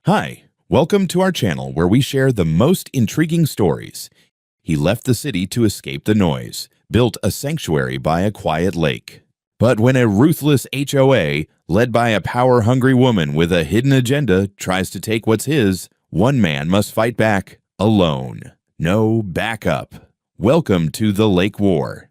Hi, welcome to our channel where we share the most intriguing stories. He left the city to escape the noise, built a sanctuary by a quiet lake. But when a ruthless HOA, led by a power-hungry woman with a hidden agenda, tries to take what's his, one man must fight back, alone. No backup. Welcome to the Lake War.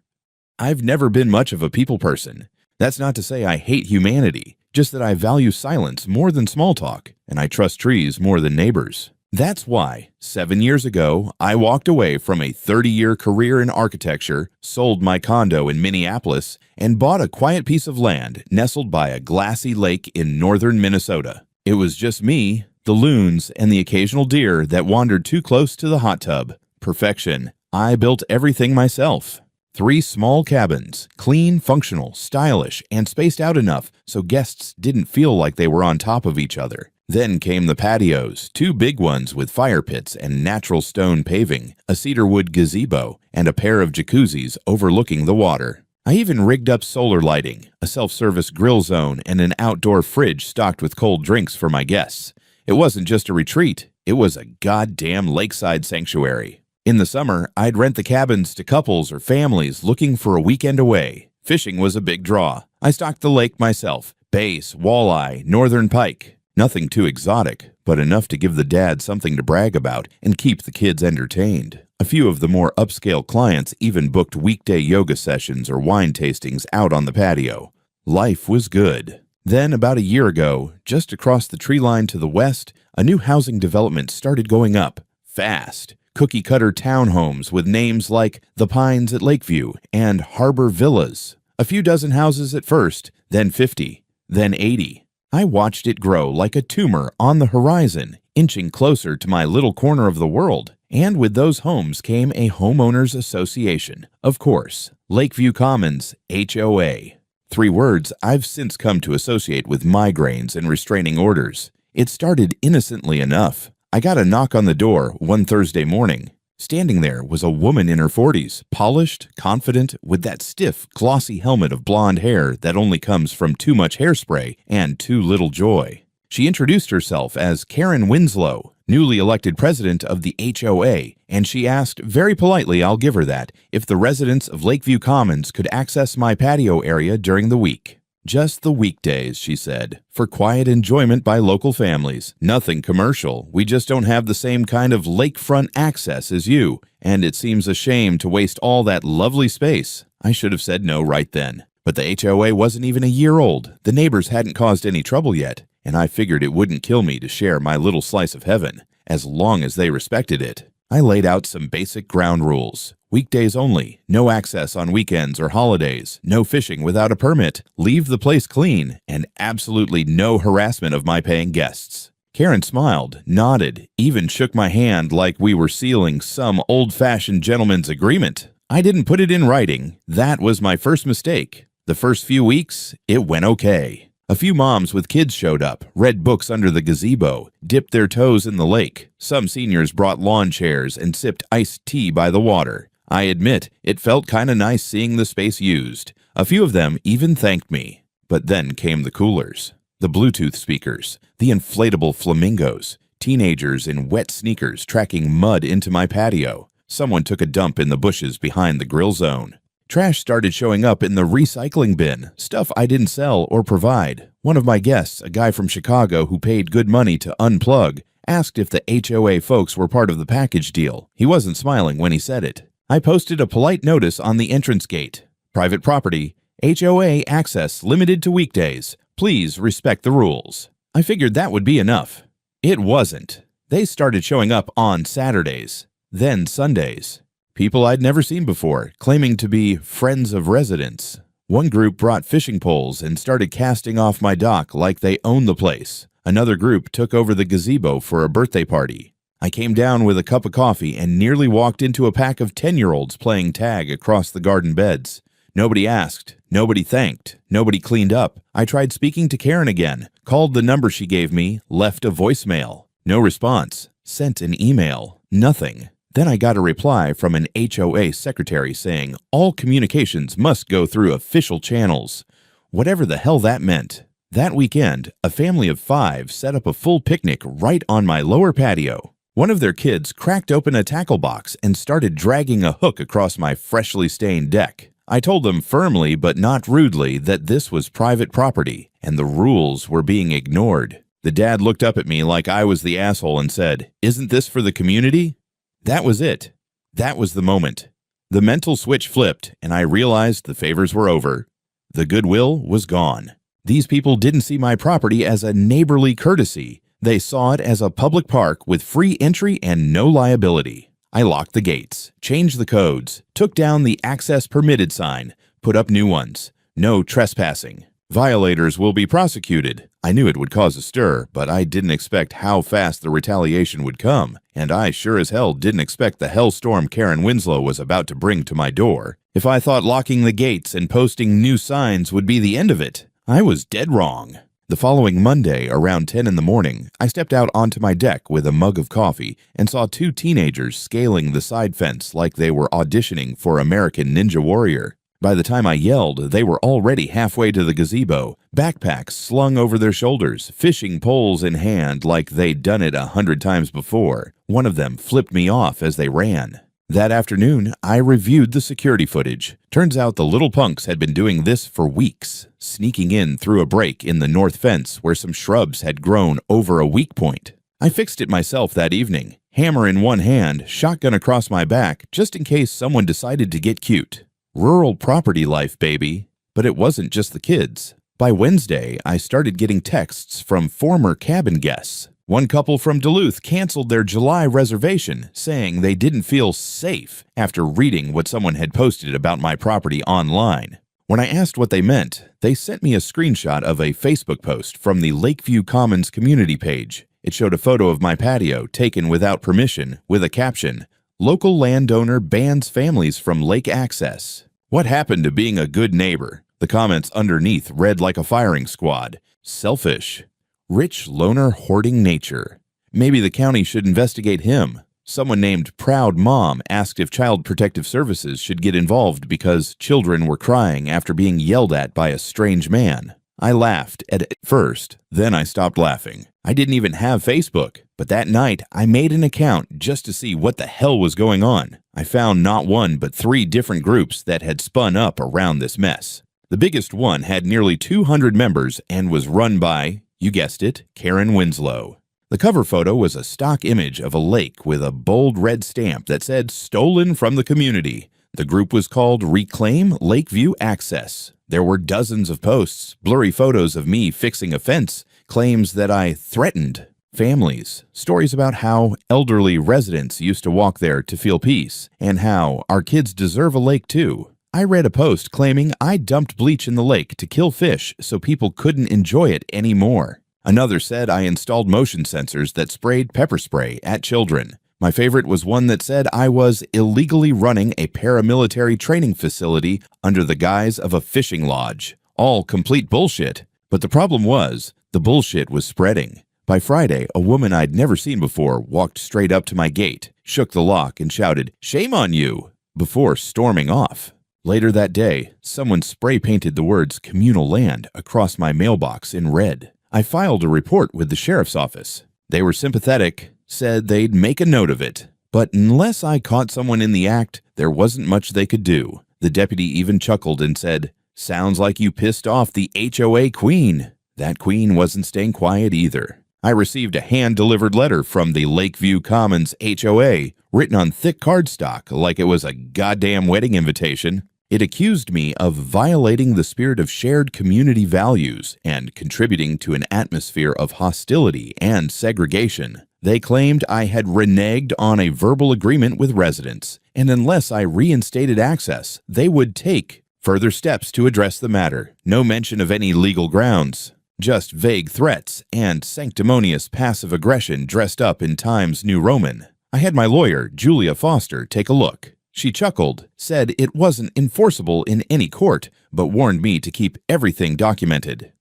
I've never been much of a people person. That's not to say I hate humanity, just that I value silence more than small talk, and I trust trees more than neighbors. That's why, 7 years ago, I walked away from a 30-year career in architecture, sold my condo in Minneapolis, and bought a quiet piece of land nestled by a glassy lake in northern Minnesota. It was just me, the loons, and the occasional deer that wandered too close to the hot tub. Perfection. I built everything myself. 3 small cabins, clean, functional, stylish, and spaced out enough so guests didn't feel like they were on top of each other. Then came the patios, 2 big ones with fire pits and natural stone paving, a cedarwood gazebo, and a pair of jacuzzis overlooking the water. I even rigged up solar lighting, a self-service grill zone, and an outdoor fridge stocked with cold drinks for my guests. It wasn't just a retreat, it was a goddamn lakeside sanctuary. In the summer, I'd rent the cabins to couples or families looking for a weekend away. Fishing was a big draw. I stocked the lake myself. Bass, walleye, northern pike. Nothing too exotic, but enough to give the dad something to brag about and keep the kids entertained. A few of the more upscale clients even booked weekday yoga sessions or wine tastings out on the patio. Life was good. Then, about a year ago, just across the tree line to the west, a new housing development started going up, fast. Cookie-cutter townhomes with names like The Pines at Lakeview and Harbor Villas. A few dozen houses at first, then 50, then 80. I watched it grow like a tumor on the horizon, inching closer to my little corner of the world. And with those homes came a homeowners association. Of course, Lakeview Commons, HOA. 3 words I've since come to associate with migraines and restraining orders. It started innocently enough. I got a knock on the door one Thursday morning. Standing there was a woman in her 40s, polished, confident, with that stiff, glossy helmet of blonde hair that only comes from too much hairspray and too little joy. She introduced herself as Karen Winslow, newly elected president of the HOA, and she asked, very politely, I'll give her that, if the residents of Lakeview Commons could access my patio area during the week. Just the weekdays, she said, for quiet enjoyment by local families. Nothing commercial. We just don't have the same kind of lakefront access as you, and it seems a shame to waste all that lovely space. I should have said no right then. But the HOA wasn't even a year old. The neighbors hadn't caused any trouble yet, and I figured it wouldn't kill me to share my little slice of heaven, as long as they respected it. I laid out some basic ground rules. Weekdays only, no access on weekends or holidays, no fishing without a permit, leave the place clean, and absolutely no harassment of my paying guests. Karen smiled, nodded, even shook my hand like we were sealing some old-fashioned gentleman's agreement. I didn't put it in writing. That was my first mistake. The first few weeks, it went okay. A few moms with kids showed up, read books under the gazebo, dipped their toes in the lake. Some seniors brought lawn chairs and sipped iced tea by the water. I admit, it felt kinda nice seeing the space used. A few of them even thanked me. But then came the coolers, the Bluetooth speakers, the inflatable flamingos, teenagers in wet sneakers tracking mud into my patio. Someone took a dump in the bushes behind the grill zone. Trash started showing up in the recycling bin, stuff I didn't sell or provide. One of my guests, a guy from Chicago who paid good money to unplug, asked if the HOA folks were part of the package deal. He wasn't smiling when he said it. I posted a polite notice on the entrance gate. Private property, HOA access limited to weekdays. Please respect the rules. I figured that would be enough. It wasn't. They started showing up on Saturdays, then Sundays. People I'd never seen before, claiming to be friends of residents. One group brought fishing poles and started casting off my dock like they owned the place. Another group took over the gazebo for a birthday party. I came down with a cup of coffee and nearly walked into a pack of 10-year-olds playing tag across the garden beds. Nobody asked, nobody thanked, nobody cleaned up. I tried speaking to Karen again, called the number she gave me, left a voicemail. No response. Sent an email. Nothing. Then I got a reply from an HOA secretary saying all communications must go through official channels. Whatever the hell that meant. That weekend, a family of 5 set up a full picnic right on my lower patio. One of their kids cracked open a tackle box and started dragging a hook across my freshly stained deck. I told them firmly but not rudely that this was private property and the rules were being ignored. The dad looked up at me like I was the asshole and said, "Isn't this for the community?" That was it. That was the moment. The mental switch flipped and I realized the favors were over. The goodwill was gone. These people didn't see my property as a neighborly courtesy. They saw it as a public park with free entry and no liability. I locked the gates, changed the codes, took down the access permitted sign, put up new ones. No trespassing. Violators will be prosecuted. I knew it would cause a stir, but I didn't expect how fast the retaliation would come, and I sure as hell didn't expect the hellstorm Karen Winslow was about to bring to my door. If I thought locking the gates and posting new signs would be the end of it, I was dead wrong. The following Monday, around 10 in the morning, I stepped out onto my deck with a mug of coffee and saw 2 teenagers scaling the side fence like they were auditioning for American Ninja Warrior. By the time I yelled, they were already halfway to the gazebo, backpacks slung over their shoulders, fishing poles in hand like they'd done it 100 times before. One of them flipped me off as they ran. That afternoon, I reviewed the security footage. Turns out the little punks had been doing this for weeks, sneaking in through a break in the north fence where some shrubs had grown over a weak point. I fixed it myself that evening, hammer in one hand, shotgun across my back, just in case someone decided to get cute. Rural property life, baby. But it wasn't just the kids. By Wednesday, I started getting texts from former cabin guests. One couple from Duluth canceled their July reservation, saying they didn't feel safe after reading what someone had posted about my property online. When I asked what they meant, they sent me a screenshot of a Facebook post from the Lakeview Commons community page. It showed a photo of my patio taken without permission with a caption, "Local landowner bans families from lake access." What happened to being a good neighbor? The comments underneath read like a firing squad. Selfish. Rich loner hoarding nature. Maybe the county should investigate him. Someone named Proud Mom asked if Child Protective Services should get involved because children were crying after being yelled at by a strange man. I laughed at it first, then I stopped laughing. I didn't even have Facebook, but that night I made an account just to see what the hell was going on. I found not one but 3 different groups that had spun up around this mess. The biggest one had nearly 200 members and was run by, you guessed it, Karen Winslow. The cover photo was a stock image of a lake with a bold red stamp that said "Stolen from the community." The group was called Reclaim Lakeview Access. There were dozens of posts, blurry photos of me fixing a fence, claims that I threatened families, stories about how elderly residents used to walk there to feel peace, and how our kids deserve a lake too. I read a post claiming I dumped bleach in the lake to kill fish so people couldn't enjoy it anymore. Another said I installed motion sensors that sprayed pepper spray at children. My favorite was one that said I was illegally running a paramilitary training facility under the guise of a fishing lodge. All complete bullshit. But the problem was, the bullshit was spreading. By Friday, a woman I'd never seen before walked straight up to my gate, shook the lock, and shouted, "Shame on you!" before storming off. Later that day, someone spray-painted the words "communal land" across my mailbox in red. I filed a report with the sheriff's office. They were sympathetic, said they'd make a note of it. But unless I caught someone in the act, there wasn't much they could do. The deputy even chuckled and said, "Sounds like you pissed off the HOA queen." That queen wasn't staying quiet either. I received a hand-delivered letter from the Lakeview Commons HOA, written on thick cardstock like it was a goddamn wedding invitation. It accused me of violating the spirit of shared community values and contributing to an atmosphere of hostility and segregation. They claimed I had reneged on a verbal agreement with residents, and unless I reinstated access, they would take further steps to address the matter. No mention of any legal grounds, just vague threats and sanctimonious passive aggression dressed up in Times New Roman. I had my lawyer, Julia Foster, take a look. She chuckled, said it wasn't enforceable in any court, but warned me to keep everything documented.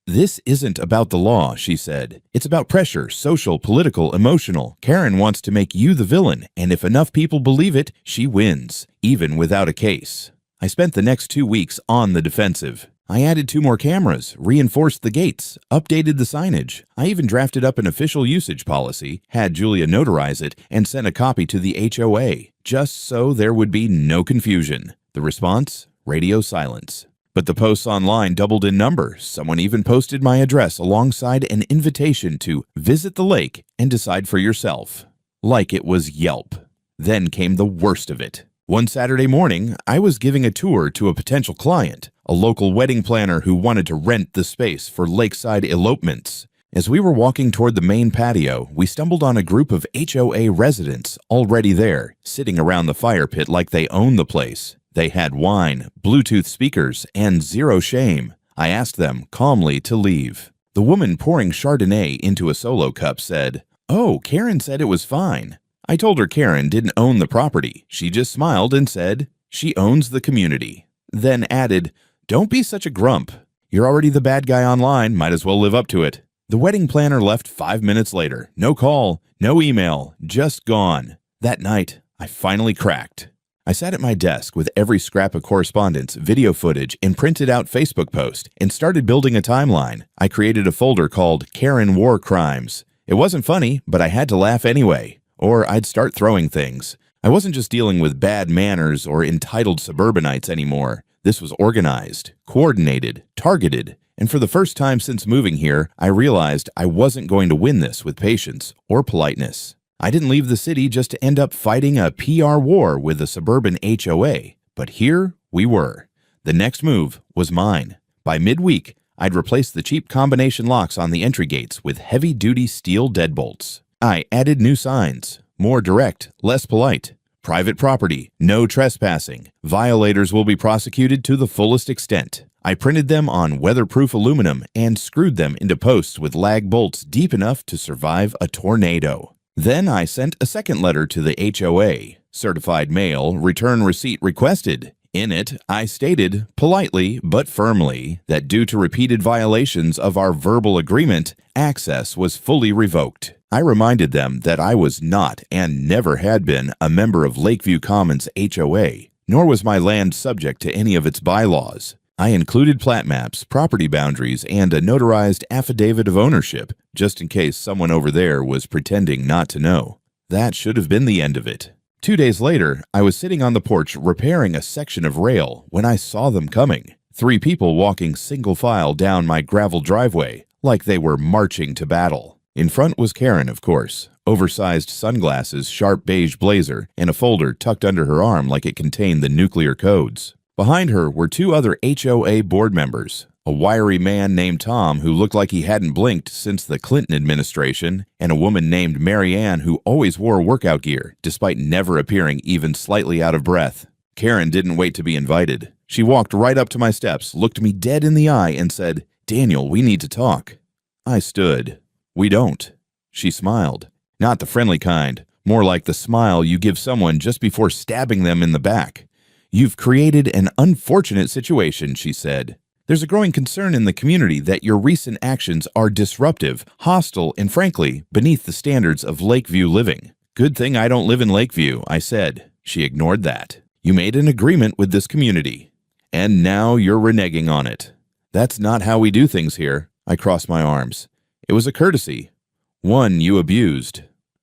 "This isn't about the law," she said. "It's about pressure, social, political, emotional. Karen wants to make you the villain, and if enough people believe it, she wins, even without a case." I spent the next 2 weeks on the defensive. I added 2 more cameras, reinforced the gates, updated the signage. I even drafted up an official usage policy, had Julia notarize it, and sent a copy to the HOA, just so there would be no confusion. The response? Radio silence. But the posts online doubled in number. Someone even posted my address alongside an invitation to visit the lake and decide for yourself. Like it was Yelp. Then came the worst of it. One Saturday morning, I was giving a tour to a potential client, a local wedding planner who wanted to rent the space for lakeside elopements. As we were walking toward the main patio, we stumbled on a group of HOA residents already there, sitting around the fire pit like they owned the place. They had wine, Bluetooth speakers, and zero shame. I asked them calmly to leave. The woman pouring Chardonnay into a solo cup said, "Oh, Karen said it was fine." I told her Karen didn't own the property. She just smiled and said, "She owns the community." Then added, "Don't be such a grump. You're already the bad guy online, might as well live up to it." The wedding planner left 5 minutes later. No call, no email, just gone. That night, I finally cracked. I sat at my desk with every scrap of correspondence, video footage, and printed out Facebook post and started building a timeline. I created a folder called Karen War Crimes. It wasn't funny, but I had to laugh anyway. Or I'd start throwing things. I wasn't just dealing with bad manners or entitled suburbanites anymore. This was organized, coordinated, targeted, and for the first time since moving here, I realized I wasn't going to win this with patience or politeness. I didn't leave the city just to end up fighting a PR war with a suburban HOA, but here we were. The next move was mine. By midweek, I'd replaced the cheap combination locks on the entry gates with heavy-duty steel deadbolts. I added new signs, more direct, less polite. Private property, no trespassing. Violators will be prosecuted to the fullest extent. I printed them on weatherproof aluminum and screwed them into posts with lag bolts deep enough to survive a tornado. Then I sent a second letter to the HOA. Certified mail, return receipt requested. In it, I stated, politely but firmly, that due to repeated violations of our verbal agreement, access was fully revoked. I reminded them that I was not and never had been a member of Lakeview Commons HOA, nor was my land subject to any of its bylaws. I included plat maps, property boundaries, and a notarized affidavit of ownership, just in case someone over there was pretending not to know. That should have been the end of it. 2 days later, I was sitting on the porch repairing a section of rail when I saw them coming. 3 people walking single file down my gravel driveway, like they were marching to battle. In front was Karen, of course, oversized sunglasses, sharp beige blazer, and a folder tucked under her arm like it contained the nuclear codes. Behind her were 2 other HOA board members, a wiry man named Tom who looked like he hadn't blinked since the Clinton administration, and a woman named Mary Ann who always wore workout gear, despite never appearing even slightly out of breath. Karen didn't wait to be invited. She walked right up to my steps, looked me dead in the eye, and said, "Daniel, we need to talk." I stood. "We don't." She smiled. Not the friendly kind, more like the smile you give someone just before stabbing them in the back. "You've created an unfortunate situation," she said. "There's a growing concern in the community that your recent actions are disruptive, hostile, and frankly, beneath the standards of Lakeview living." "Good thing I don't live in Lakeview," I said. She ignored that. "You made an agreement with this community, and now you're reneging on it." "That's not how we do things here." I crossed my arms. "It was a courtesy. One you abused."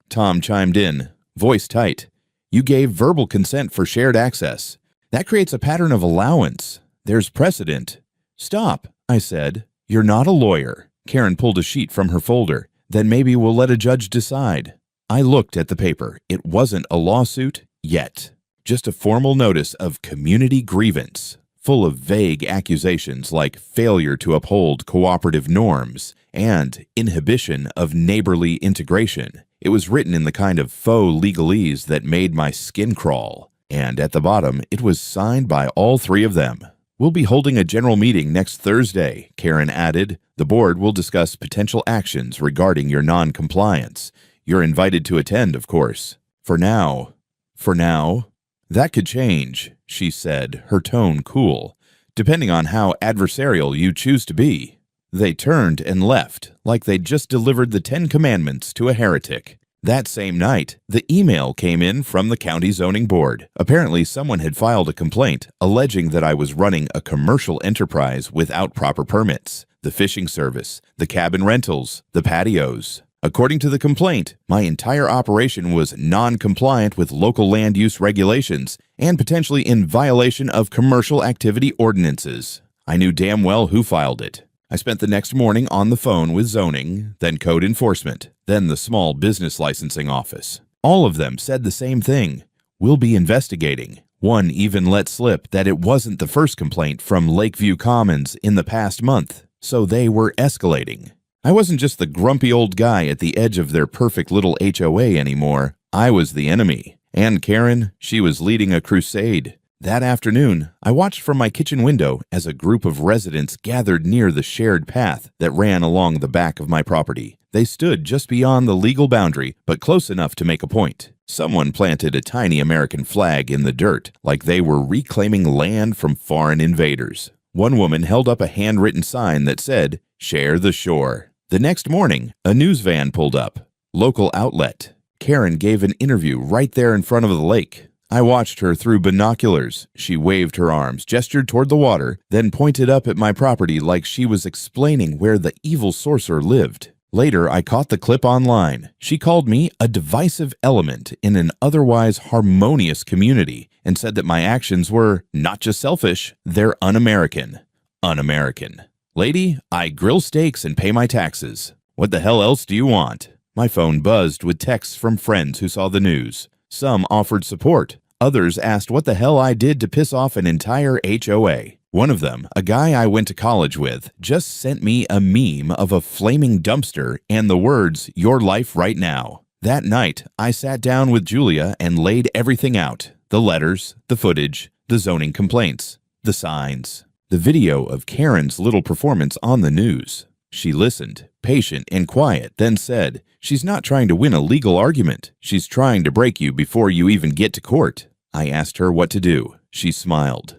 Tom chimed in, voice tight. "You gave verbal consent for shared access. That creates a pattern of allowance. There's precedent." "Stop," I said. "You're not a lawyer." Karen pulled a sheet from her folder. "Then maybe we'll let a judge decide." I looked at the paper. It wasn't a lawsuit yet. Just a formal notice of community grievance, full of vague accusations like failure to uphold cooperative norms and inhibition of neighborly integration. It was written in the kind of faux legalese that made my skin crawl. And at the bottom, it was signed by all 3 of them. "We'll be holding a general meeting next Thursday," Karen added. "The board will discuss potential actions regarding your non-compliance. You're invited to attend, of course. For now." "For now?" "That could change," she said, her tone cool, "depending on how adversarial you choose to be." They turned and left, like they'd just delivered the 10 Commandments to a heretic. That same night, the email came in from the county zoning board. Apparently, someone had filed a complaint alleging that I was running a commercial enterprise without proper permits, the fishing service, the cabin rentals, the patios. According to the complaint, my entire operation was non-compliant with local land use regulations and potentially in violation of commercial activity ordinances. I knew damn well who filed it. I spent the next morning on the phone with zoning, then code enforcement, then the small business licensing office. All of them said the same thing. We'll be investigating. One even let slip that it wasn't the first complaint from Lakeview Commons in the past month, so they were escalating. I wasn't just the grumpy old guy at the edge of their perfect little HOA anymore. I was the enemy. And Karen, she was leading a crusade. That afternoon, I watched from my kitchen window as a group of residents gathered near the shared path that ran along the back of my property. They stood just beyond the legal boundary, but close enough to make a point. Someone planted a tiny American flag in the dirt, like they were reclaiming land from foreign invaders. One woman held up a handwritten sign that said, "Share the shore." The next morning, a news van pulled up. Local outlet. Karen gave an interview right there in front of the lake. I watched her through binoculars. She waved her arms, gestured toward the water, then pointed up at my property like she was explaining where the evil sorcerer lived. Later, I caught the clip online. She called me a divisive element in an otherwise harmonious community and said that my actions were not just selfish, they're un-American. Un-American. Lady, I grill steaks and pay my taxes. What the hell else do you want? My phone buzzed with texts from friends who saw the news. Some offered support. Others asked what the hell I did to piss off an entire HOA. One of them, a guy I went to college with, just sent me a meme of a flaming dumpster and the words, "Your life right now." That night, I sat down with Julia and laid everything out. The letters, the footage, the zoning complaints, the signs, the video of Karen's little performance on the news. She listened, patient and quiet, then said, "She's not trying to win a legal argument. She's trying to break you before you even get to court." I asked her what to do. She smiled.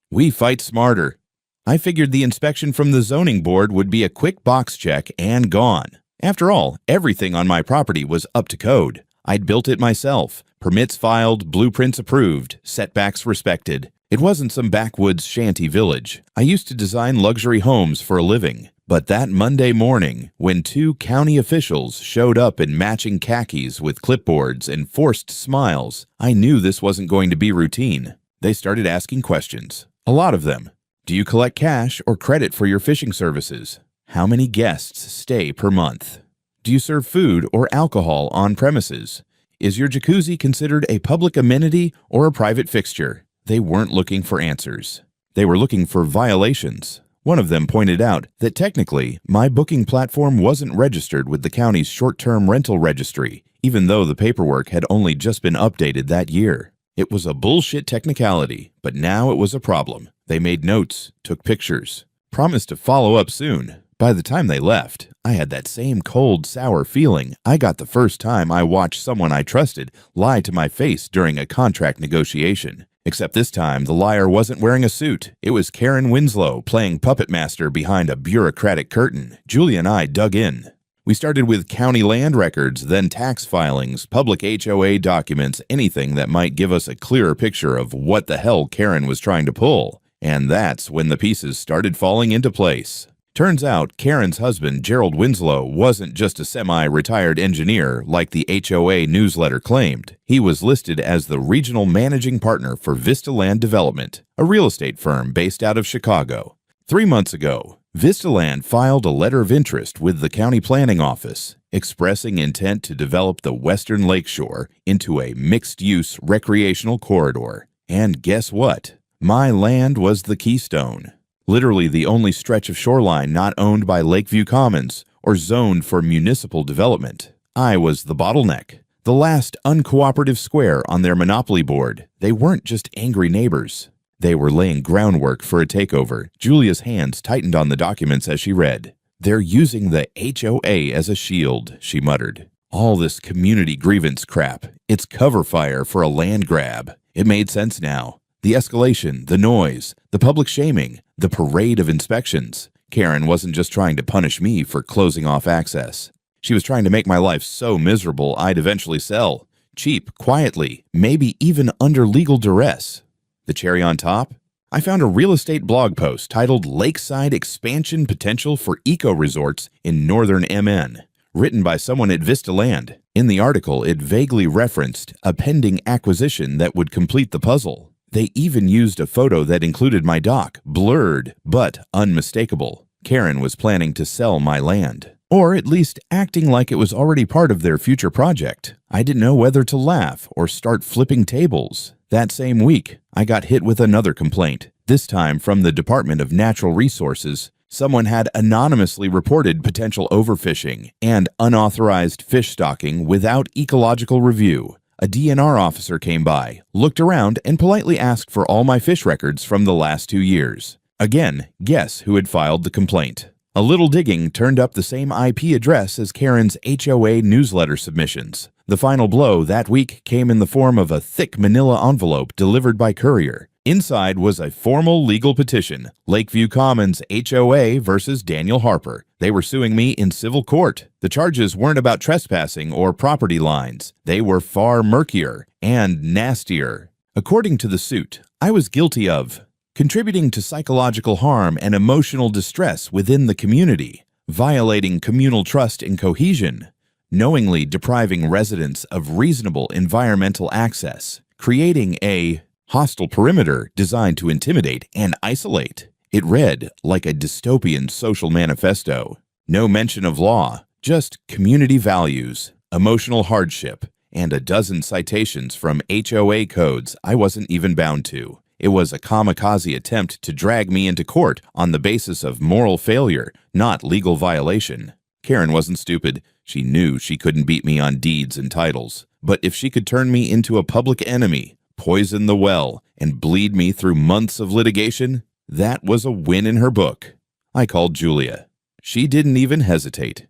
We fight smarter. I figured the inspection from the zoning board would be a quick box check and gone. After all, everything on my property was up to code. I'd built it myself. Permits filed, blueprints approved, setbacks respected. It wasn't some backwoods shanty village. I used to design luxury homes for a living. But that Monday morning, when two county officials showed up in matching khakis with clipboards and forced smiles, I knew this wasn't going to be routine. They started asking questions. A lot of them. Do you collect cash or credit for your fishing services? How many guests stay per month? Do you serve food or alcohol on premises? Is your jacuzzi considered a public amenity or a private fixture? They weren't looking for answers. They were looking for violations. One of them pointed out that technically, my booking platform wasn't registered with the county's short-term rental registry, even though the paperwork had only just been updated that year. It was a bullshit technicality, but now it was a problem. They made notes, took pictures, promised to follow up soon. By the time they left, I had that same cold, sour feeling I got the first time I watched someone I trusted lie to my face during a contract negotiation. Except this time, the liar wasn't wearing a suit. It was Karen Winslow playing puppet master behind a bureaucratic curtain. Julia and I dug in. We started with county land records, then tax filings, public HOA documents, anything that might give us a clearer picture of what the hell Karen was trying to pull. And that's when the pieces started falling into place. Turns out Karen's husband, Gerald Winslow, wasn't just a semi-retired engineer like the HOA newsletter claimed. He was listed as the regional managing partner for Vista Land Development, a real estate firm based out of Chicago. 3 months ago, Vista Land filed a letter of interest with the county planning office, expressing intent to develop the western lakeshore into a mixed-use recreational corridor. And guess what? My land was the keystone. Literally the only stretch of shoreline not owned by Lakeview Commons or zoned for municipal development. I was the bottleneck, the last uncooperative square on their monopoly board. They weren't just angry neighbors. They were laying groundwork for a takeover. Julia's hands tightened on the documents as she read. "They're using the HOA as a shield," she muttered. "All this community grievance crap. It's cover fire for a land grab." It made sense now. The escalation, the noise, the public shaming, the parade of inspections. Karen wasn't just trying to punish me for closing off access. She was trying to make my life so miserable I'd eventually sell. Cheap, quietly, maybe even under legal duress. The cherry on top? I found a real estate blog post titled Lakeside Expansion Potential for Eco Resorts in Northern MN, written by someone at Vista Land. In the article, it vaguely referenced a pending acquisition that would complete the puzzle. They even used a photo that included my dock, blurred but unmistakable. Karen was planning to sell my land, or at least acting like it was already part of their future project. I didn't know whether to laugh or start flipping tables. That same week, I got hit with another complaint, this time from the Department of Natural Resources. Someone had anonymously reported potential overfishing and unauthorized fish stocking without ecological review. A DNR officer came by, looked around, and politely asked for all my fish records from the last 2 years. Again, guess who had filed the complaint? A little digging turned up the same IP address as Karen's HOA newsletter submissions. The final blow that week came in the form of a thick manila envelope delivered by courier. Inside was a formal legal petition, Lakeview Commons HOA versus Daniel Harper. They were suing me in civil court. The charges weren't about trespassing or property lines. They were far murkier and nastier. According to the suit, I was guilty of contributing to psychological harm and emotional distress within the community, violating communal trust and cohesion, knowingly depriving residents of reasonable environmental access, creating a hostile perimeter designed to intimidate and isolate. It read like a dystopian social manifesto. No mention of law, just community values, emotional hardship, and a dozen citations from HOA codes I wasn't even bound to. It was a kamikaze attempt to drag me into court on the basis of moral failure, not legal violation. Karen wasn't stupid. She knew she couldn't beat me on deeds and titles. But if she could turn me into a public enemy, poison the well, and bleed me through months of litigation, that was a win in her book. I called Julia. She didn't even hesitate.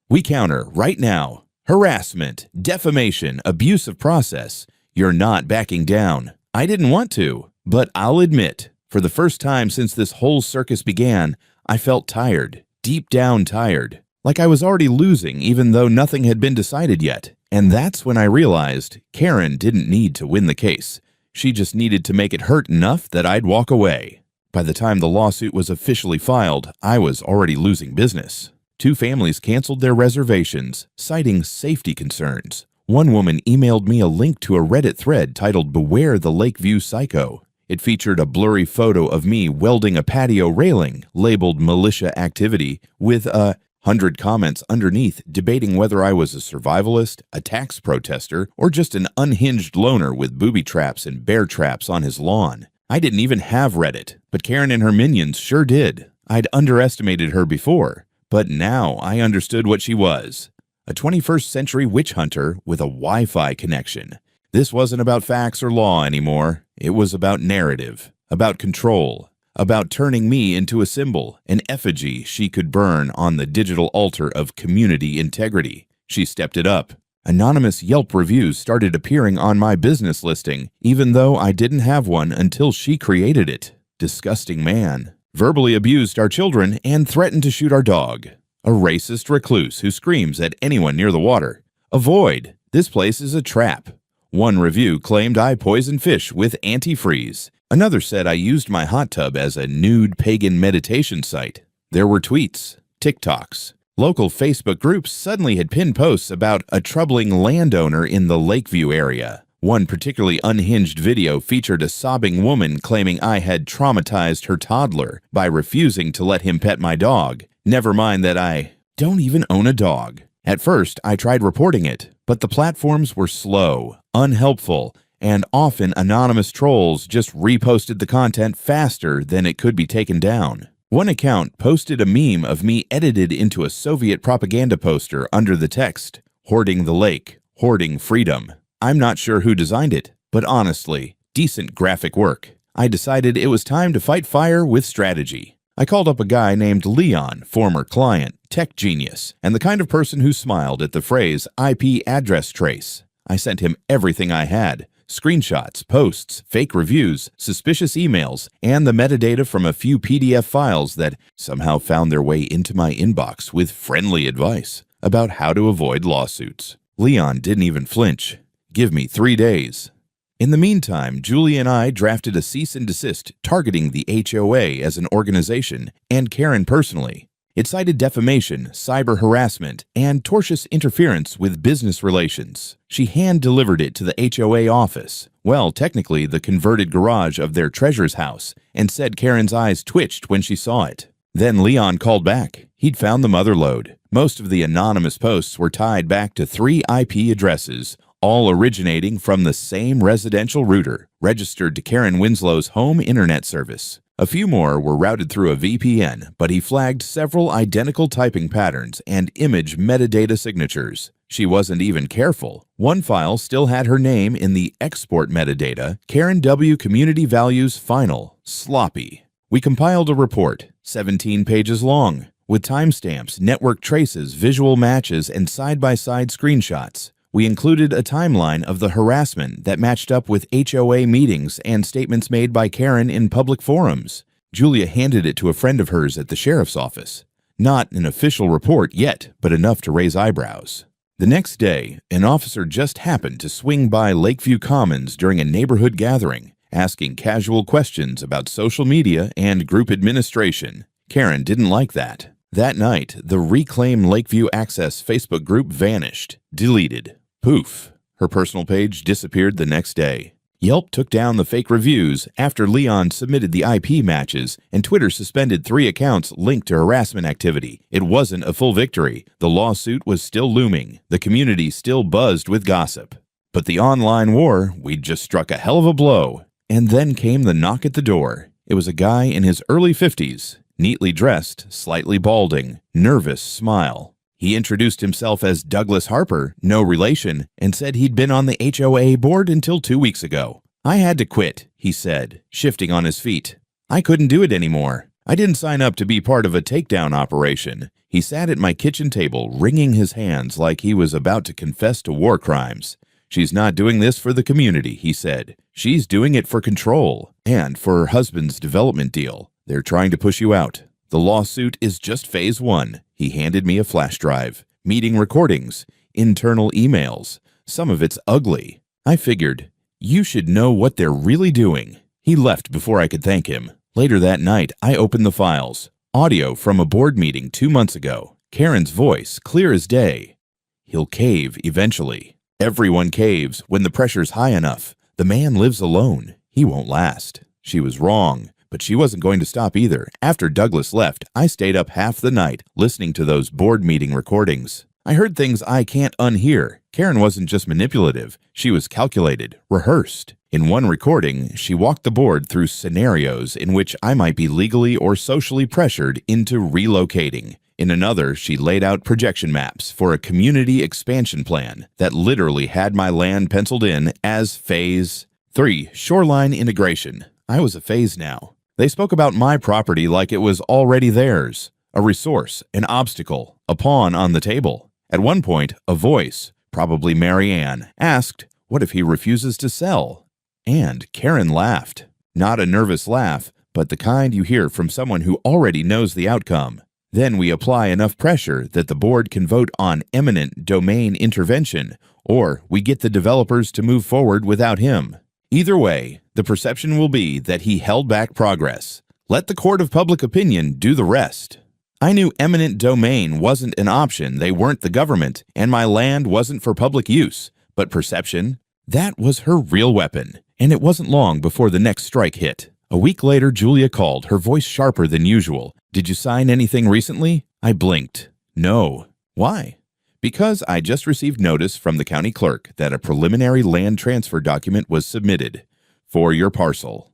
We counter right now. Harassment, defamation, abuse of process. You're not backing down. I didn't want to. But I'll admit, for the first time since this whole circus began, I felt tired, deep down tired, like I was already losing even though nothing had been decided yet. And that's when I realized Karen didn't need to win the case. She just needed to make it hurt enough that I'd walk away. By the time the lawsuit was officially filed, I was already losing business. 2 families canceled their reservations, citing safety concerns. One woman emailed me a link to a Reddit thread titled "Beware the Lakeview Psycho." It featured a blurry photo of me welding a patio railing labeled militia activity with 100 comments underneath debating whether I was a survivalist, a tax protester, or just an unhinged loner with booby traps and bear traps on his lawn. I didn't even have Reddit, but Karen and her minions sure did. I'd underestimated her before, but now I understood what she was. A 21st century witch hunter with a Wi-Fi connection. This wasn't about facts or law anymore. It was about narrative, about control, about turning me into a symbol, an effigy she could burn on the digital altar of community integrity. She stepped it up. Anonymous Yelp reviews started appearing on my business listing, even though I didn't have one until she created it. Disgusting man. Verbally abused our children and threatened to shoot our dog. A racist recluse who screams at anyone near the water. Avoid. This place is a trap. One review claimed I poisoned fish with antifreeze. Another said I used my hot tub as a nude pagan meditation site. There were tweets, TikToks. Local Facebook groups suddenly had pinned posts about a troubling landowner in the Lakeview area. One particularly unhinged video featured a sobbing woman claiming I had traumatized her toddler by refusing to let him pet my dog. Never mind that I don't even own a dog. At first, I tried reporting it, but the platforms were slow, unhelpful, and often anonymous trolls just reposted the content faster than it could be taken down. One account posted a meme of me edited into a Soviet propaganda poster under the text, "Hoarding the lake, hoarding freedom." I'm not sure who designed it, but honestly, decent graphic work. I decided it was time to fight fire with strategy. I called up a guy named Leon, former client, tech genius, and the kind of person who smiled at the phrase IP address trace. I sent him everything I had, screenshots, posts, fake reviews, suspicious emails, and the metadata from a few PDF files that somehow found their way into my inbox with friendly advice. about how to avoid lawsuits. Leon didn't even flinch. "Give me 3 days." In the meantime, Julia and I drafted a cease and desist targeting the HOA as an organization and Karen personally. It cited defamation, cyber harassment, and tortious interference with business relations. She hand-delivered it to the HOA office, well, technically the converted garage of their treasurer's house, and said Karen's eyes twitched when she saw it. Then Leon called back. He'd found the mother lode. Most of the anonymous posts were tied back to 3 IP addresses, all originating from the same residential router, registered to Karen Winslow's home internet service. A few more were routed through a VPN, but he flagged several identical typing patterns and image metadata signatures. She wasn't even careful. One file still had her name in the export metadata, Karen W. Community Values Final, sloppy. We compiled a report, 17 pages long, with timestamps, network traces, visual matches, and side-by-side screenshots. We included a timeline of the harassment that matched up with HOA meetings and statements made by Karen in public forums. Julia handed it to a friend of hers at the sheriff's office. Not an official report yet, but enough to raise eyebrows. The next day, an officer just happened to swing by Lakeview Commons during a neighborhood gathering, asking casual questions about social media and group administration. Karen didn't like that. That night, the Reclaim Lakeview Access Facebook group vanished, deleted. Poof. Her personal page disappeared the next day. Yelp took down the fake reviews after Leon submitted the IP matches, and Twitter suspended 3 accounts linked to harassment activity. It wasn't a full victory. The lawsuit was still looming. The community still buzzed with gossip. But the online war, we'd just struck a hell of a blow. And then came the knock at the door. It was a guy in his early 50s, neatly dressed, slightly balding, nervous smile. He introduced himself as Douglas Harper, no relation, and said he'd been on the HOA board until 2 weeks ago. "I had to quit," he said, shifting on his feet. "I couldn't do it anymore. I didn't sign up to be part of a takedown operation." He sat at my kitchen table, wringing his hands like he was about to confess to war crimes. "She's not doing this for the community," he said. "She's doing it for control and for her husband's development deal. They're trying to push you out. The lawsuit is just phase 1. He handed me a flash drive, meeting recordings, internal emails. Some of it's ugly. I figured, you should know what they're really doing. He left before I could thank him. Later that night, I opened the files. Audio from a board meeting 2 months ago. Karen's voice, clear as day. "He'll cave eventually. Everyone caves when the pressure's high enough. The man lives alone. He won't last." She was wrong. But she wasn't going to stop either. After Douglas left, I stayed up half the night listening to those board meeting recordings. I heard things I can't unhear. Karen wasn't just manipulative. She was calculated, rehearsed. In one recording, she walked the board through scenarios in which I might be legally or socially pressured into relocating. In another, she laid out projection maps for a community expansion plan that literally had my land penciled in as Phase 3, shoreline integration. I was a phase now. They spoke about my property like it was already theirs, a resource, an obstacle, a pawn on the table. At one point, a voice, probably Mary Ann, asked, "What if he refuses to sell?" And Karen laughed. Not a nervous laugh, but the kind you hear from someone who already knows the outcome. Then we apply enough pressure that the board can vote on eminent domain intervention, or we get the developers to move forward without him. Either way, the perception will be that he held back progress. Let the court of public opinion do the rest. I knew eminent domain wasn't an option, they weren't the government, and my land wasn't for public use. But perception, that was her real weapon. And it wasn't long before the next strike hit. A week later, Julia called, her voice sharper than usual. "Did you sign anything recently?" I blinked. "No." "Why?" "Because I just received notice from the county clerk that a preliminary land transfer document was submitted. For your parcel."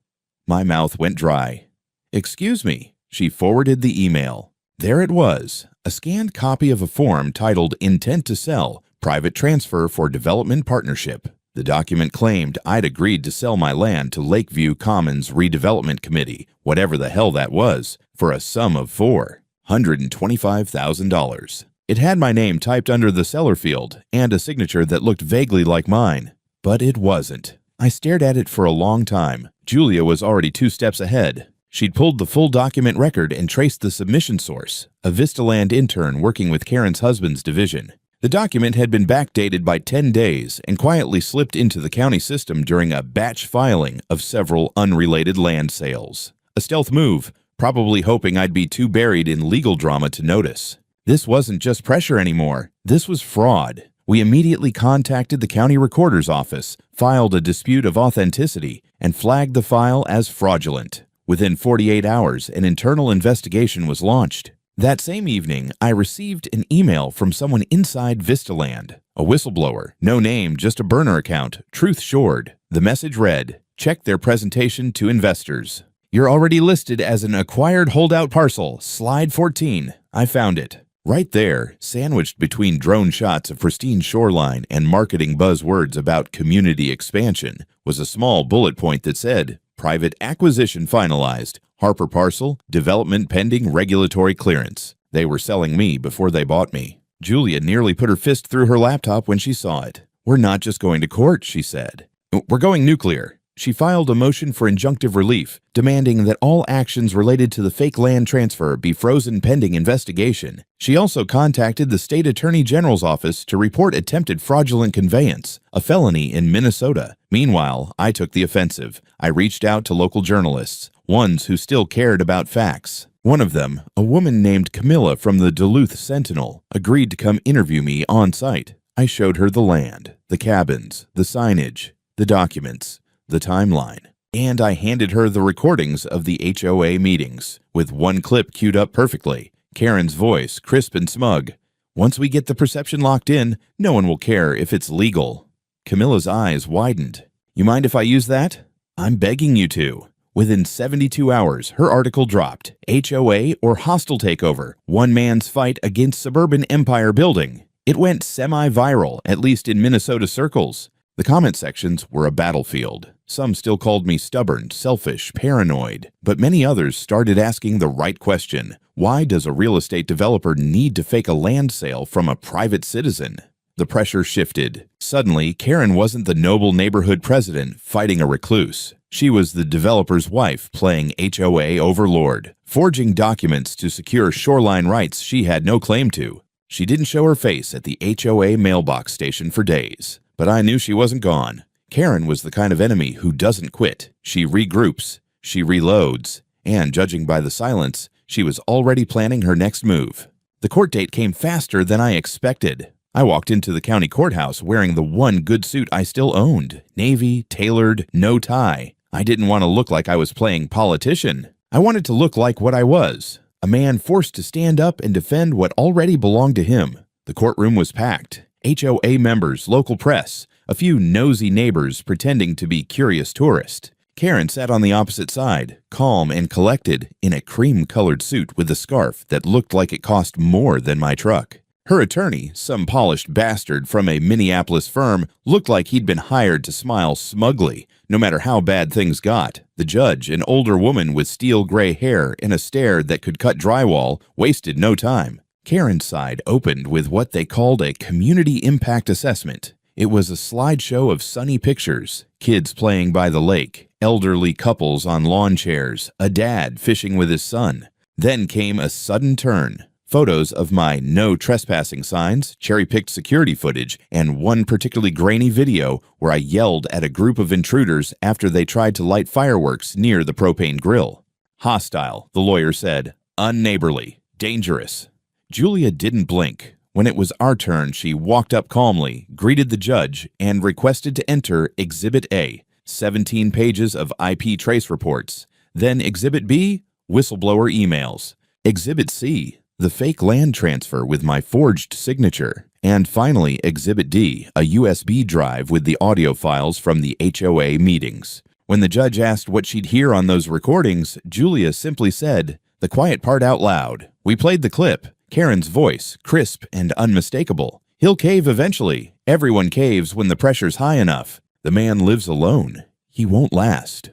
My mouth went dry. "Excuse me." She forwarded the email. There it was, a scanned copy of a form titled Intent to Sell, Private Transfer for Development Partnership. The document claimed I'd agreed to sell my land to Lakeview Commons Redevelopment Committee, whatever the hell that was, for a sum of $425,000. It had my name typed under the seller field and a signature that looked vaguely like mine. But it wasn't. I stared at it for a long time. Julia was already 2 steps ahead. She'd pulled the full document record and traced the submission source, a Vistaland intern working with Karen's husband's division. The document had been backdated by 10 days and quietly slipped into the county system during a batch filing of several unrelated land sales. A stealth move, probably hoping I'd be too buried in legal drama to notice. This wasn't just pressure anymore. This was fraud. We immediately contacted the county recorder's office, filed a dispute of authenticity, and flagged the file as fraudulent. Within 48 hours, an internal investigation was launched. That same evening, I received an email from someone inside Vistaland. A whistleblower, no name, just a burner account, truth shored. The message read, "Check their presentation to investors. You're already listed as an acquired holdout parcel, slide 14. I found it." Right there, sandwiched between drone shots of pristine shoreline and marketing buzzwords about community expansion, was a small bullet point that said, "Private acquisition finalized. Harper parcel, development pending regulatory clearance." They were selling me before they bought me. Julia nearly put her fist through her laptop when she saw it. "We're not just going to court," she said. "We're going nuclear." She filed a motion for injunctive relief, demanding that all actions related to the fake land transfer be frozen pending investigation. She also contacted the state attorney general's office to report attempted fraudulent conveyance, a felony in Minnesota. Meanwhile, I took the offensive. I reached out to local journalists, ones who still cared about facts. One of them, a woman named Camilla from the Duluth Sentinel, agreed to come interview me on site. I showed her the land, the cabins, the signage, the documents, the timeline, and I handed her the recordings of the HOA meetings, with one clip queued up perfectly, Karen's voice crisp and smug. "Once we get the perception locked in, no one will care if it's legal." Camilla's eyes widened. "You mind if I use that?" "I'm begging you to." Within 72 hours, her article dropped. HOA or hostile takeover, one man's fight against suburban empire building. It went semi-viral, at least in Minnesota circles. The comment sections were a battlefield. Some still called me stubborn, selfish, paranoid, but many others started asking the right question. Why does a real estate developer need to fake a land sale from a private citizen? The pressure shifted. Suddenly, Karen wasn't the noble neighborhood president fighting a recluse. She was the developer's wife playing HOA overlord, forging documents to secure shoreline rights she had no claim to. She didn't show her face at the HOA mailbox station for days, but I knew she wasn't gone. Karen was the kind of enemy who doesn't quit. She regroups, she reloads, and judging by the silence, she was already planning her next move. The court date came faster than I expected. I walked into the county courthouse wearing the one good suit I still owned, navy, tailored, no tie. I didn't want to look like I was playing politician. I wanted to look like what I was, a man forced to stand up and defend what already belonged to him. The courtroom was packed. HOA members, local press, a few nosy neighbors pretending to be curious tourists. Karen sat on the opposite side, calm and collected, in a cream-colored suit with a scarf that looked like it cost more than my truck. Her attorney, some polished bastard from a Minneapolis firm, looked like he'd been hired to smile smugly, no matter how bad things got. The judge, an older woman with steel gray hair and a stare that could cut drywall, wasted no time. Karen's side opened with what they called a community impact assessment. It was a slideshow of sunny pictures, kids playing by the lake, elderly couples on lawn chairs, a dad fishing with his son. Then came a sudden turn. Photos of my no trespassing signs, cherry-picked security footage, and one particularly grainy video where I yelled at a group of intruders after they tried to light fireworks near the propane grill. Hostile, the lawyer said. Unneighborly. Dangerous. Julia didn't blink. When it was our turn, she walked up calmly, greeted the judge, and requested to enter Exhibit A, 17 pages of IP trace reports. Then Exhibit B, whistleblower emails. Exhibit C, the fake land transfer with my forged signature. And finally, Exhibit D, a USB drive with the audio files from the HOA meetings. When the judge asked what she'd hear on those recordings, Julia simply said, the quiet part out loud. We played the clip. Karen's voice, crisp and unmistakable. He'll cave eventually. Everyone caves when the pressure's high enough. The man lives alone. He won't last.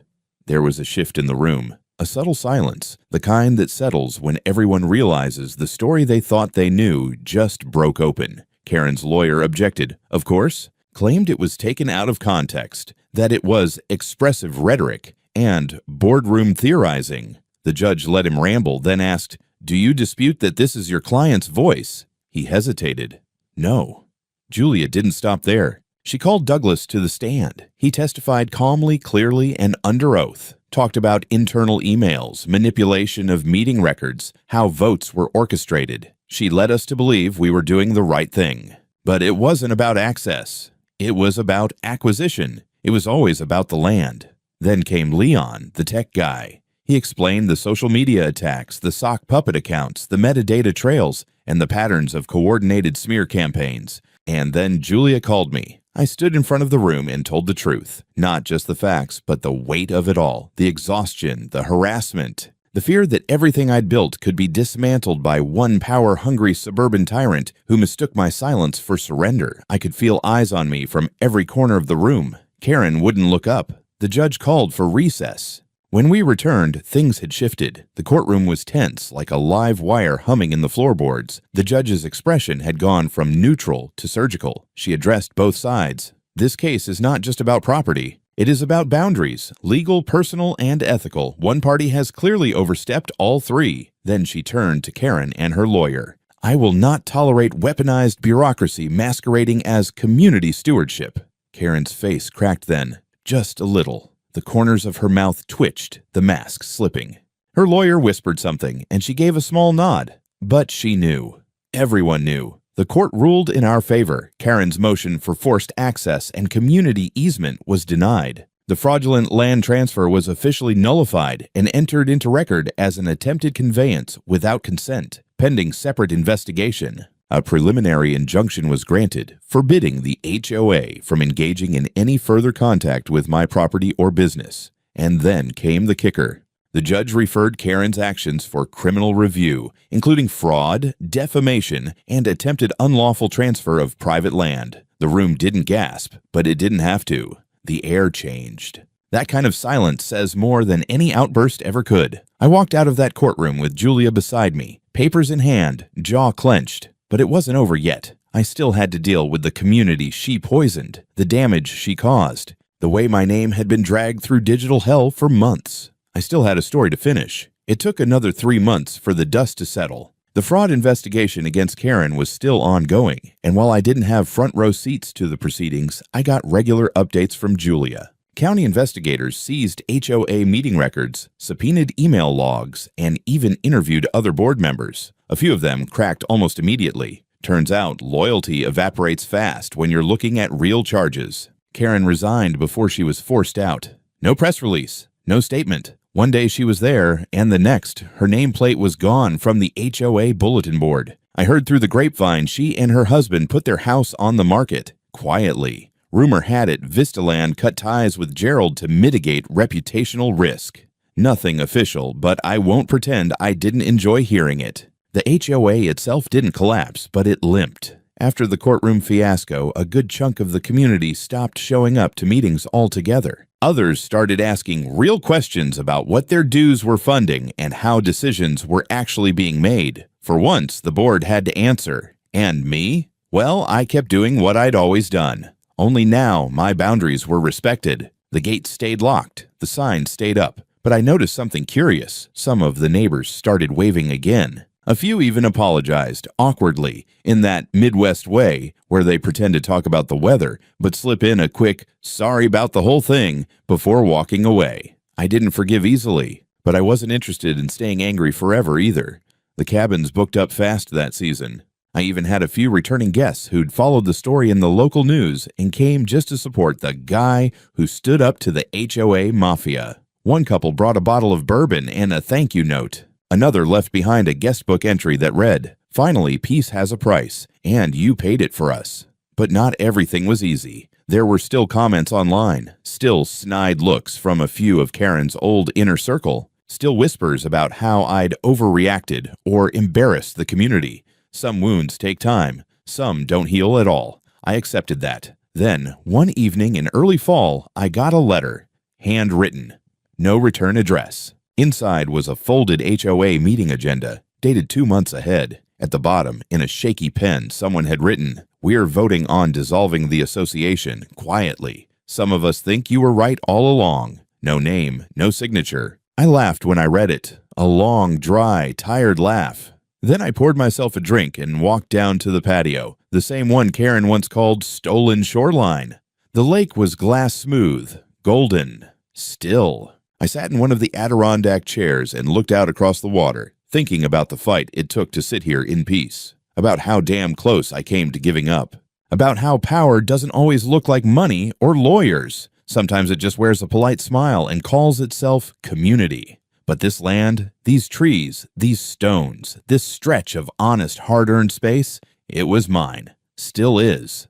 There was a shift in the room. A subtle silence, the kind that settles when everyone realizes the story they thought they knew just broke open. Karen's lawyer objected, of course, claimed it was taken out of context, that it was expressive rhetoric and boardroom theorizing. The judge let him ramble, then asked, "Do you dispute that this is your client's voice?" He hesitated. "No." Julia didn't stop there. She called Douglas to the stand. He testified calmly, clearly, and under oath. Talked about internal emails, manipulation of meeting records, how votes were orchestrated. She led us to believe we were doing the right thing. But it wasn't about access. It was about acquisition. It was always about the land. Then came Leon, the tech guy. He explained the social media attacks, the sock puppet accounts, the metadata trails, and the patterns of coordinated smear campaigns. And then Julia called me. I stood in front of the room and told the truth. Not just the facts, but the weight of it all, the exhaustion, the harassment, the fear that everything I'd built could be dismantled by one power-hungry suburban tyrant who mistook my silence for surrender. I could feel eyes on me from every corner of the room. Karen wouldn't look up. The judge called for recess. When we returned, things had shifted. The courtroom was tense, like a live wire humming in the floorboards. The judge's expression had gone from neutral to surgical. She addressed both sides. This case is not just about property. It is about boundaries, legal, personal, and ethical. One party has clearly overstepped all three. Then she turned to Karen and her lawyer. "I will not tolerate weaponized bureaucracy masquerading as community stewardship." Karen's face cracked then, just a little. The corners of her mouth twitched, the mask slipping. Her lawyer whispered something, and she gave a small nod. But she knew. Everyone knew. The court ruled in our favor. Karen's motion for forced access and community easement was denied. The fraudulent land transfer was officially nullified and entered into record as an attempted conveyance without consent, pending separate investigation. A preliminary injunction was granted, forbidding the HOA from engaging in any further contact with my property or business. And then came the kicker. The judge referred Karen's actions for criminal review, including fraud, defamation, and attempted unlawful transfer of private land. The room didn't gasp, but it didn't have to. The air changed. That kind of silence says more than any outburst ever could. I walked out of that courtroom with Julia beside me, papers in hand, jaw clenched. But it wasn't over yet. I still had to deal with the community she poisoned, the damage she caused, the way my name had been dragged through digital hell for months. I still had a story to finish. It took another 3 months for the dust to settle. The fraud investigation against Karen was still ongoing, and while I didn't have front row seats to the proceedings, I got regular updates from Julia. County investigators seized HOA meeting records, subpoenaed email logs, and even interviewed other board members. A few of them cracked almost immediately. Turns out loyalty evaporates fast when you're looking at real charges. Karen resigned before she was forced out. No press release, no statement. One day she was there, and the next, her nameplate was gone from the HOA bulletin board. I heard through the grapevine she and her husband put their house on the market, quietly. Rumor had it Vistaland cut ties with Gerald to mitigate reputational risk. Nothing official, but I won't pretend I didn't enjoy hearing it. The HOA itself didn't collapse, but it limped. After the courtroom fiasco, a good chunk of the community stopped showing up to meetings altogether. Others started asking real questions about what their dues were funding and how decisions were actually being made. For once, the board had to answer. And me? Well, I kept doing what I'd always done. Only now, my boundaries were respected. The gates stayed locked, the signs stayed up. But I noticed something curious. Some of the neighbors started waving again. A few even apologized, awkwardly, in that Midwest way where they pretend to talk about the weather, but slip in a quick, "sorry about the whole thing," before walking away. I didn't forgive easily, but I wasn't interested in staying angry forever either. The cabins booked up fast that season. I even had a few returning guests who'd followed the story in the local news and came just to support the guy who stood up to the HOA mafia. One couple brought a bottle of bourbon and a thank you note. Another left behind a guestbook entry that read, "Finally, peace has a price, and you paid it for us." But not everything was easy. There were still comments online, still snide looks from a few of Karen's old inner circle, still whispers about how I'd overreacted or embarrassed the community. Some wounds take time, some don't heal at all. I accepted that. Then, one evening in early fall, I got a letter, handwritten, no return address. Inside was a folded HOA meeting agenda, dated 2 months ahead. At the bottom, in a shaky pen, someone had written, "We're voting on dissolving the association, quietly. Some of us think you were right all along." No name, no signature. I laughed when I read it. A long, dry, tired laugh. Then I poured myself a drink and walked down to the patio, the same one Karen once called Stolen Shoreline. The lake was glass smooth, golden, still. I sat in one of the Adirondack chairs and looked out across the water, thinking about the fight it took to sit here in peace, about how damn close I came to giving up, about how power doesn't always look like money or lawyers. Sometimes it just wears a polite smile and calls itself community. But this land, these trees, these stones, this stretch of honest, hard-earned space, it was mine. Still is.